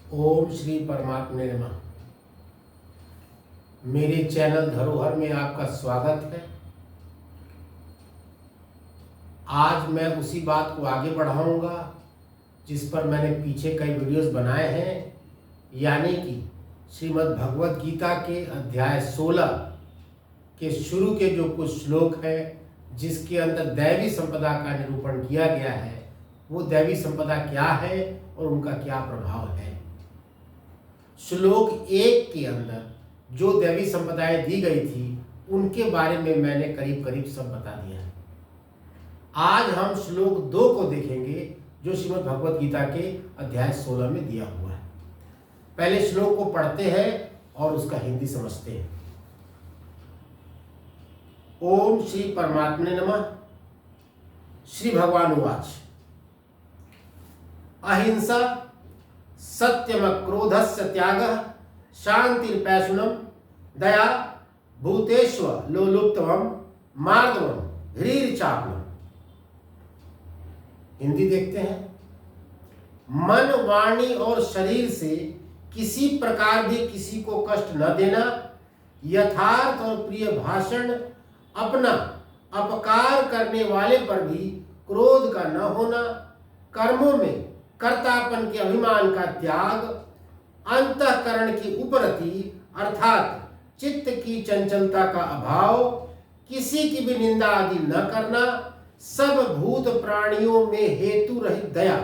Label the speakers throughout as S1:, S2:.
S1: ओम श्री परमात्मे नमः। मेरे चैनल धरोहर में आपका स्वागत है। आज मैं उसी बात को आगे बढ़ाऊंगा जिस पर मैंने पीछे कई वीडियोस बनाए हैं, यानी कि श्रीमद् भगवत गीता के अध्याय 16 के शुरू के जो कुछ श्लोक हैं जिसके अंदर दैवी संपदा का निरूपण किया गया है, वो दैवी संपदा क्या है और उनका क्या प्रभाव है। श्लोक 1 के अंदर जो दैवी संपदाएं दी गई थी उनके बारे में मैंने करीब करीब सब बता दिया है। आज हम श्लोक 2 को देखेंगे जो श्रीमद् भगवत गीता के अध्याय 16 में दिया हुआ है। पहले श्लोक को पढ़ते हैं और उसका हिंदी समझते हैं। ओम श्री परमात्मने नमः। श्री भगवान उवाच अहिंसा सत्यमक्रोधस्य त्यागः शांतिर्पैशुनम दया भूतेष्व लोलुप्तवम मार्दवम ह्रीर्चापलम। हिंदी देखते हैं। मन, वाणी और शरीर से किसी प्रकार भी किसी को कष्ट न देना, यथार्थ और प्रिय भाषण, अपना अपकार करने वाले पर भी क्रोध का न होना, कर्मों में कर्तापन के अभिमान का त्याग, अंतःकरण की उपरति अर्थात चित्त की चंचलता का अभाव, किसी की भी निंदा आदि न करना, सब भूत प्राणियों में हेतु रहित दया,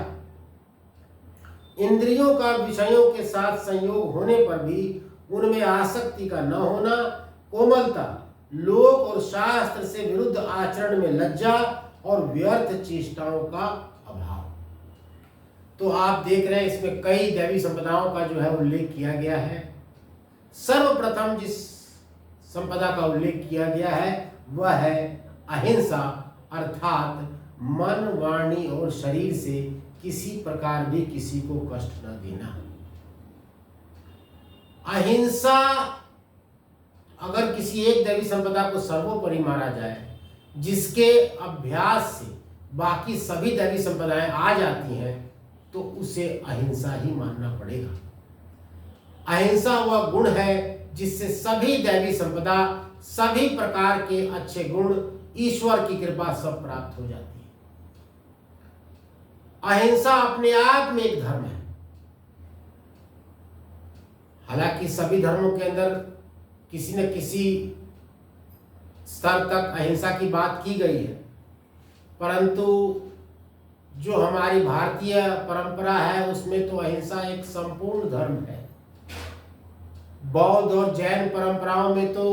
S1: इंद्रियों का विषयों के साथ संयोग होने पर भी उनमें आसक्ति का न होना, कोमलता, लोक और शास्त्र से विरुद्ध आचरण में लज्जा और व्यर्थ चेष्टाओं का अभाव। तो आप देख रहे हैं इसमें कई दैवी संपदाओं का जो है उल्लेख किया गया है। सर्वप्रथम जिस संपदा का उल्लेख किया गया है वह है अहिंसा, अर्थात मन, वाणी और शरीर से किसी प्रकार भी किसी को कष्ट न देना। अहिंसा अगर किसी एक दैवी संपदा को सर्वोपरि माना जाए, जिसके अभ्यास से बाकी सभी दैवी संपदाएं आ जाती हैं, तो उसे अहिंसा ही मानना पड़ेगा। अहिंसा वह गुण है जिससे सभी दैवी संपदा, सभी प्रकार के अच्छे गुण, ईश्वर की कृपा सब प्राप्त हो जाती है। अहिंसा अपने आप में एक धर्म है। हालांकि सभी धर्मों के अंदर किसी न किसी स्तर तक अहिंसा की बात की गई है, परंतु जो हमारी भारतीय परंपरा है उसमें तो अहिंसा एक संपूर्ण धर्म है। बौद्ध और जैन परंपराओं में तो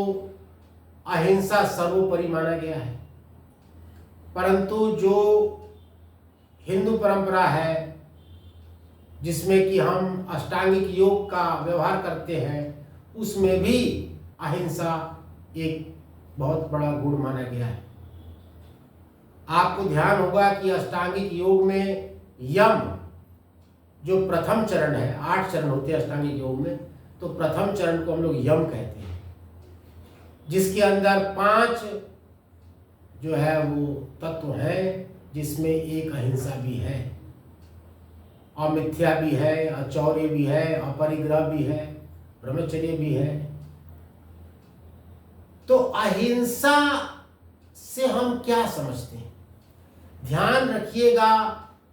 S1: अहिंसा सर्वोपरि माना गया है, परंतु जो हिंदू परंपरा है जिसमें कि हम अष्टांगिक योग का व्यवहार करते हैं, उसमें भी अहिंसा एक बहुत बड़ा गुण माना गया है। आपको ध्यान होगा कि अष्टांगिक योग में यम जो प्रथम चरण है, 8 चरण होते हैं अष्टांगिक योग में, तो प्रथम चरण को हम लोग यम कहते हैं, जिसके अंदर 5 जो है वो तत्व हैं, जिसमें एक अहिंसा भी है, अमिथ्या भी है, अचौर्य भी है, अपरिग्रह भी है, ब्रह्मचर्य भी है। तो अहिंसा से हम क्या समझते हैं? ध्यान रखिएगा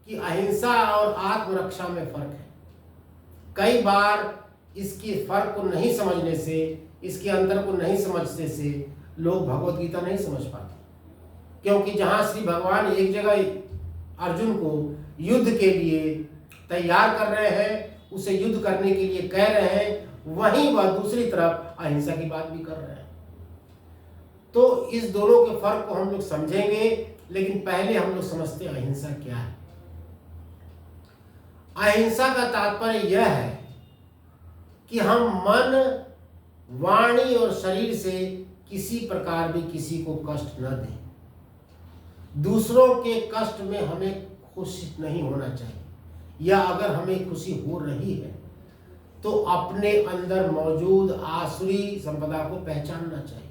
S1: कि अहिंसा और आत्मरक्षा में फर्क है। कई बार इसके फर्क को नहीं समझने से, इसके अंतर को नहीं समझने से लोग भगवत गीता नहीं समझ पाते, क्योंकि जहां श्री भगवान एक जगह अर्जुन को युद्ध के लिए तैयार कर रहे हैं, उसे युद्ध करने के लिए कह रहे हैं, वहीं वह दूसरी तरफ अहिंसा की बात भी कर रहे हैं। तो इस दोनों के फर्क को हम लोग समझेंगे, लेकिन पहले हम लोग समझते हैं अहिंसा क्या है। अहिंसा का तात्पर्य यह है कि हम मन, वाणी और शरीर से किसी प्रकार भी किसी को कष्ट न दें। दूसरों के कष्ट में हमें खुशी नहीं होना चाहिए, या अगर हमें खुशी हो रही है तो अपने अंदर मौजूद आसुरी संपदा को पहचानना चाहिए।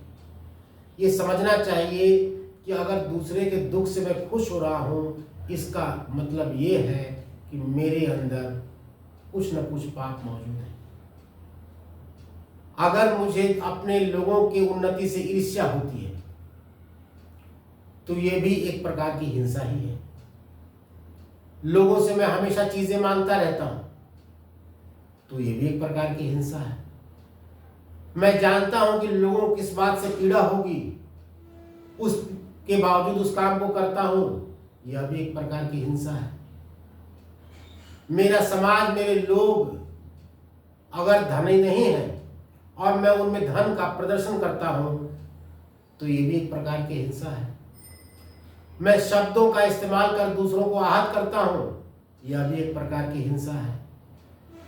S1: ये समझना चाहिए कि अगर दूसरे के दुख से मैं खुश हो रहा हूँ, इसका मतलब ये है कि मेरे अंदर कुछ न कुछ पाप मौजूद है। अगर मुझे अपने लोगों की उन्नति से ईर्ष्या होती है तो ये भी एक प्रकार की हिंसा ही है। लोगों से मैं हमेशा चीजें मांगता रहता हूं तो ये भी एक प्रकार की हिंसा है। मैं जानता हूं कि लोगों को किस बात से पीड़ा होगी, उसके बावजूद उस काम को करता हूं, यह भी एक प्रकार की हिंसा है। मेरा समाज, मेरे लोग अगर धनी नहीं है और मैं उनमें धन का प्रदर्शन करता हूं तो ये भी एक प्रकार की हिंसा है। मैं शब्दों का इस्तेमाल कर दूसरों को आहत करता हूं, यह भी एक प्रकार की हिंसा है।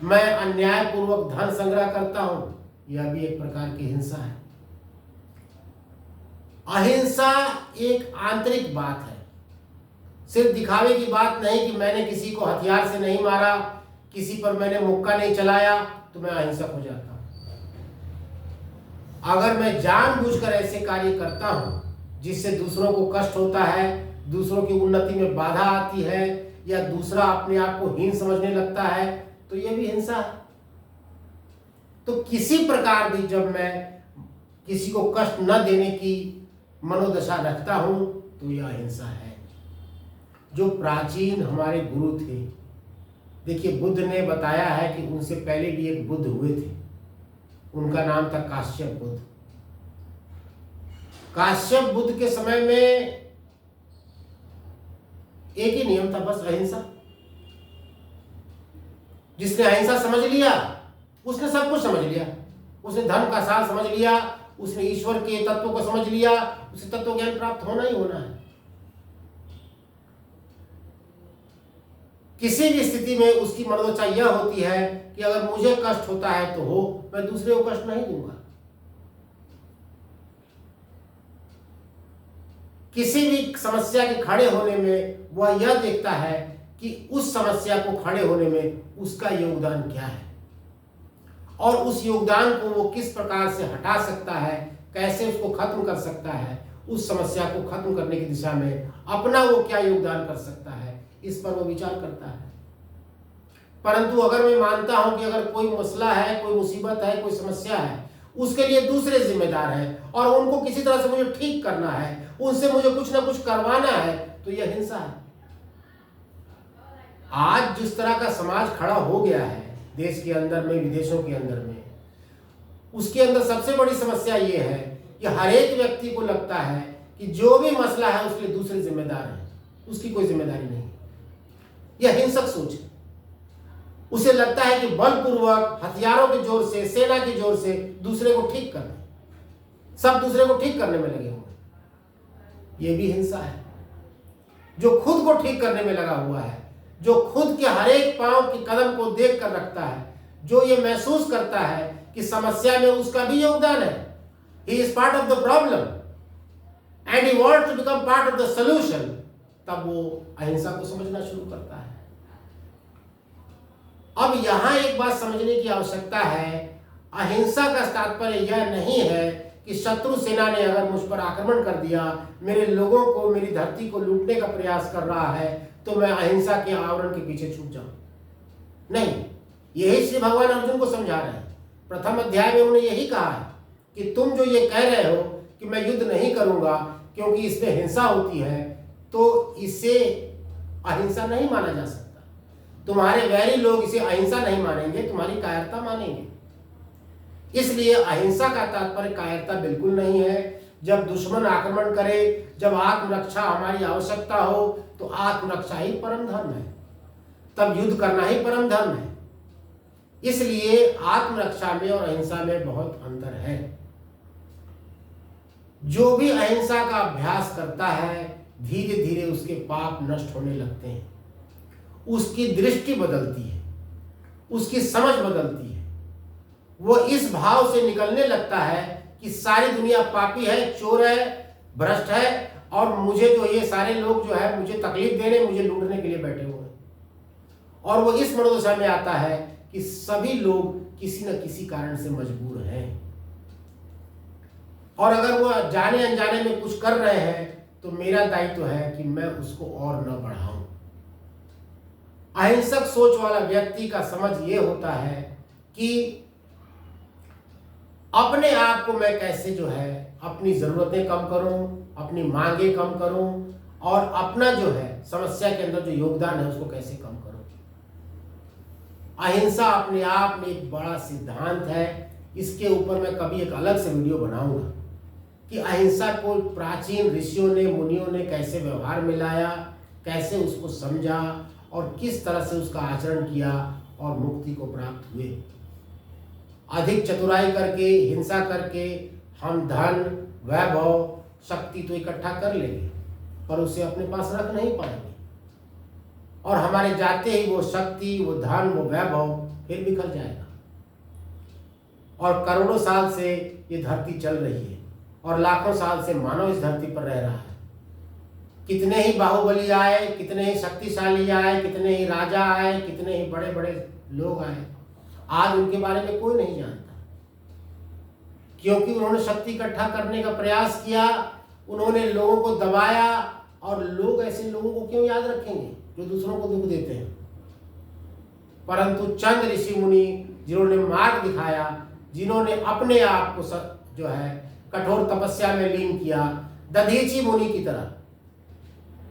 S1: मैं अन्यायपूर्वक धन संग्रह करता हूं, यह भी एक प्रकार की हिंसा है। अहिंसा एक आंतरिक बात है, सिर्फ दिखावे की बात नहीं कि मैंने किसी को हथियार से नहीं मारा, किसी पर मैंने मुक्का नहीं चलाया तो मैं अहिंसक हो जाता हूं। अगर मैं जानबूझकर ऐसे कार्य करता हूं जिससे दूसरों को कष्ट होता है, दूसरों की उन्नति में बाधा आती है या दूसरा अपने आप को हीन समझने लगता है तो यह भी हिंसा है। तो किसी प्रकार भी जब मैं किसी को कष्ट न देने की मनोदशा रखता हूं तो यह अहिंसा है। जो प्राचीन हमारे गुरु थे, देखिए बुद्ध ने बताया है कि उनसे पहले भी एक बुद्ध हुए थे, उनका नाम था काश्यप बुद्ध। काश्यप बुद्ध के समय में एक ही नियम था, बस अहिंसा। जिसने अहिंसा समझ लिया उसने सब कुछ समझ लिया। उसने धर्म का सार समझ लिया, उसने ईश्वर के तत्व को समझ लिया, उसे तत्व ज्ञान प्राप्त होना ही होना है। किसी भी स्थिति में उसकी मनोदशा यह होती है कि अगर मुझे कष्ट होता है तो हो, मैं दूसरे को कष्ट नहीं दूंगा। किसी भी समस्या के खड़े होने में वह यह देखता है कि उस समस्या को खड़े होने में उसका योगदान क्या है और उस योगदान को वो किस प्रकार से हटा सकता है, कैसे उसको खत्म कर सकता है, उस समस्या को खत्म करने की दिशा में अपना वो क्या योगदान कर सकता है, इस पर वो विचार करता है। परंतु अगर मैं मानता हूं कि अगर कोई मसला है, कोई मुसीबत है, कोई समस्या है, उसके लिए दूसरे जिम्मेदार हैं और उनको किसी तरह से मुझे ठीक करना है, उनसे मुझे कुछ ना कुछ करवाना है, तो यह हिंसा है। आज जिस तरह का समाज खड़ा हो गया है देश के अंदर में, विदेशों के अंदर में, उसके अंदर सबसे बड़ी समस्या ये है कि हर एक व्यक्ति को लगता है कि जो भी मसला है उसके लिए दूसरे जिम्मेदार हैं, उसकी कोई जिम्मेदारी नहीं है। यह हिंसक सोच है। उसे लगता है कि बलपूर्वक हथियारों के जोर से, सेना के जोर से दूसरे को ठीक करना, सब दूसरे को ठीक करने में लगे हुए। यह भी हिंसा है। जो खुद को ठीक करने में लगा हुआ है, जो खुद के हर एक पांव के कदम को देख कर रखता है, जो ये महसूस करता है कि समस्या में उसका भी योगदान है, he is part of the problem and he wants to become part of the solution, तब वो अहिंसा को समझना शुरू करता है। अब यहां एक बात समझने की आवश्यकता है, अहिंसा का तात्पर्य यह नहीं है कि शत्रु सेना ने अगर मुझ पर आक्रमण कर दिया, मेरे लोगों को, मेरी धरती को लूटने का प्रयास कर रहा है, तो मैं अहिंसा के आवरण के पीछे छूट जाऊं। नहीं, यही श्री भगवान अर्जुन को समझा रहे हैं। प्रथम अध्याय में उन्होंने यही कहा है कि तुम जो ये कह रहे हो कि मैं युद्ध नहीं करूंगा क्योंकि इसमें हिंसा होती है, तो इसे अहिंसा नहीं माना जा सकता। तुम्हारे वैरी लोग इसे अहिंसा नहीं मानेंगे, तुम्हारी कायरता मानेंगे। इसलिए अहिंसा का तात्पर्य कायरता बिल्कुल नहीं है। जब दुश्मन आक्रमण करे, जब आत्मरक्षा हमारी आवश्यकता हो, तो आत्मरक्षा ही परम धर्म है, तब युद्ध करना ही परम धर्म है। इसलिए आत्मरक्षा में और अहिंसा में बहुत अंतर है। जो भी अहिंसा का अभ्यास करता है, धीरे धीरे उसके पाप नष्ट होने लगते हैं, उसकी दृष्टि बदलती है, उसकी समझ बदलती है। वो इस भाव से निकलने लगता है कि सारी दुनिया पापी है, चोर है, भ्रष्ट है और मुझे जो ये सारे लोग जो है मुझे तकलीफ देने, मुझे लूटने के लिए बैठे हुए हैं। और वो इस मनोदशा में आता है कि सभी लोग किसी न किसी कारण से मजबूर हैं और अगर वो जाने अनजाने में कुछ कर रहे हैं तो मेरा दायित्व है कि मैं उसको और न बढ़ाऊं। अहिंसक सोच वाला व्यक्ति का समझ ये होता है कि अपने आप को मैं कैसे जो है अपनी ज़रूरतें कम करूं, अपनी मांगे कम करूं और अपना जो है समस्या के अंदर जो योगदान है उसको कैसे कम करूं। अहिंसा अपने आप में एक बड़ा सिद्धांत है। इसके ऊपर मैं कभी एक अलग से वीडियो बनाऊंगा कि अहिंसा को प्राचीन ऋषियों ने, मुनियों ने कैसे व्यवहार में लाया, कैसे उसको समझा और किस तरह से उसका आचरण किया और मुक्ति को प्राप्त हुए। अधिक चतुराई करके, हिंसा करके हम धन, वैभव, शक्ति तो इकट्ठा कर लेंगे पर उसे अपने पास रख नहीं पाएंगे और हमारे जाते ही वो शक्ति, वो धन, वो वैभव फिर बिखर जाएगा। और करोड़ों साल से ये धरती चल रही है और लाखों साल से मानव इस धरती पर रह रहा है। कितने ही बाहुबली आए, कितने ही शक्तिशाली आए, कितने ही राजा आए, कितने ही बड़े बड़े लोग आए, आज उनके बारे में कोई नहीं जानता, क्योंकि उन्होंने शक्ति इकट्ठा करने का प्रयास किया, उन्होंने लोगों को दबाया। और लोग ऐसे लोगों को क्यों याद रखेंगे जो दूसरों को दुख देते हैं। परंतु चंद ऋषि मुनि जिन्होंने मार्ग दिखाया, जिन्होंने अपने आप को जो है कठोर तपस्या में लीन किया, दधीची मुनि की तरह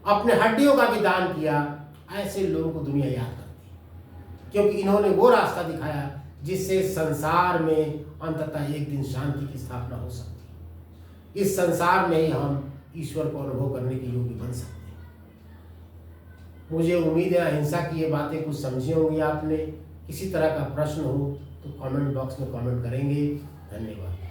S1: अपने हड्डियों का भी दान किया, ऐसे लोगों को दुनिया याद करती है, क्योंकि इन्होंने वो रास्ता दिखाया जिससे संसार में अंततः एक दिन शांति की स्थापना हो सकती है। इस संसार में ही हम ईश्वर को अनुभव करने के योग्य बन सकते हैं। मुझे उम्मीद है अहिंसा की ये बातें कुछ समझी होंगी आपने। किसी तरह का प्रश्न हो तो कमेंट बॉक्स में कमेंट करेंगे। धन्यवाद।